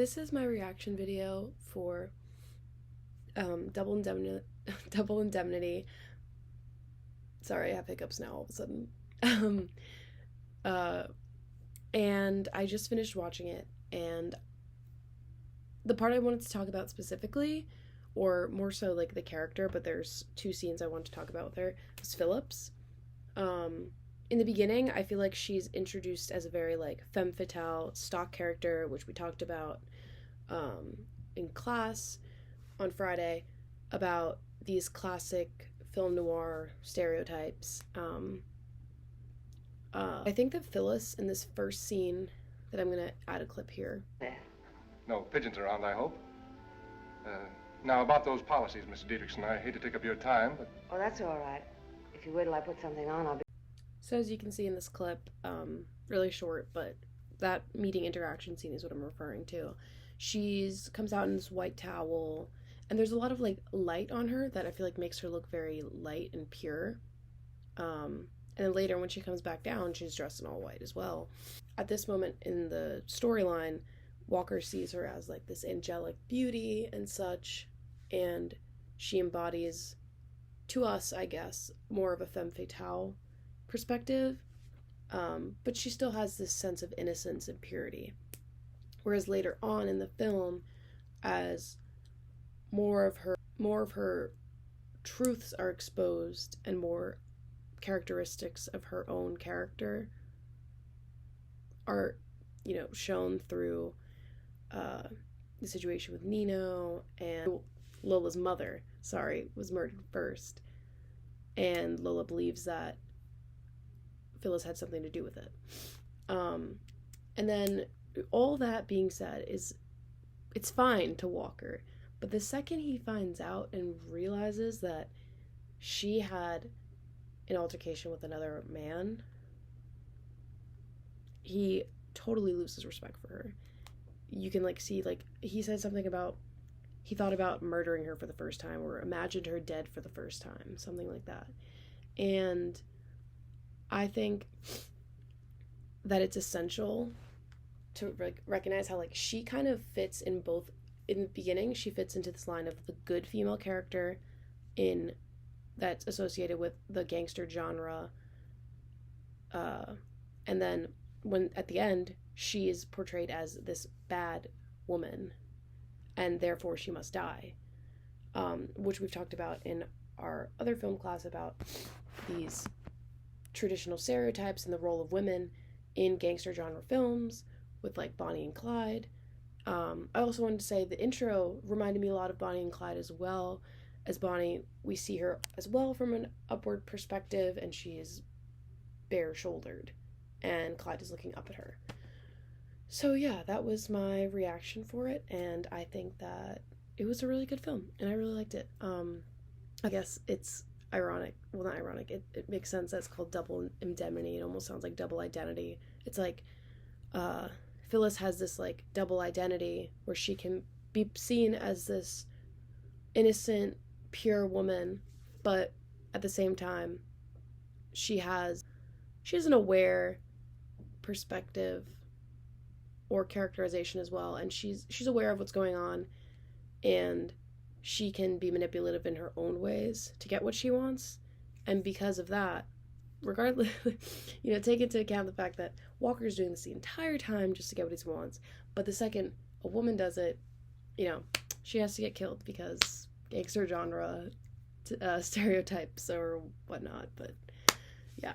This is my reaction video for Double Indemnity. Double Indemnity. Sorry, I have hiccups now all of a sudden. Uh, and I just finished watching it, and the part I wanted to talk about specifically, or more so like the character, but there's two scenes I want to talk about with her, was Phillips. In the beginning, I feel like she's introduced as a very like femme fatale stock character, which we talked about in class on Friday about these classic film noir stereotypes. I think that Phyllis in this first scene that I'm gonna add a clip here. No pigeons around, I hope. Now, about those policies, Mr. Dietrichson, I hate to take up your time, but... Oh, that's all right. If you wait till I put something on, I'll be... So as you can see in this clip, really short, but that meeting interaction scene is what I'm referring to. She's comes out in this white towel, and there's a lot of like light on her that I feel like makes her look very light and pure. And then later when she comes back down, she's dressed in all white as well. At this moment in the storyline, Walker sees her as like this angelic beauty and such, and she embodies, to us, I guess, more of a femme fatale perspective, but she still has this sense of innocence and purity. Whereas later on in the film, as more of her truths are exposed and more characteristics of her own character are, shown through the situation with Nino, and Lola's mother, was murdered first, and Lola believes that Phyllis had something to do with it. And then all that being said, it's fine to Walker, but the second he finds out and realizes that she had an altercation with another man, he totally loses respect for her. You can see he said something about he thought about murdering her for the first time, or imagined her dead for the first time, something like that. And I think that it's essential to recognize how she kind of fits in both. In the beginning, she fits into this line of the good female character that's associated with the gangster genre, and then when at the end she is portrayed as this bad woman, and therefore she must die, which we've talked about in our other film class about these traditional stereotypes and the role of women in gangster genre films with Bonnie and Clyde. I also wanted to say the intro reminded me a lot of Bonnie and Clyde as well. As Bonnie, we see her as well from an upward perspective, and she is bare-shouldered, and Clyde is looking up at her. So yeah, that was my reaction for it, and I think that it was a really good film, and I really liked it. I guess it's ironic. Well, not ironic. It makes sense that it's called Double Indemnity. It almost sounds like double identity. It's Phyllis has this double identity where she can be seen as this innocent, pure woman, but at the same time, she has an aware perspective or characterization as well, and she's aware of what's going on, and she can be manipulative in her own ways to get what she wants. And because of that, regardless, take into account the fact that Walker's doing this the entire time just to get what he wants, but the second a woman does it, she has to get killed because gangster genre stereotypes or whatnot. But yeah.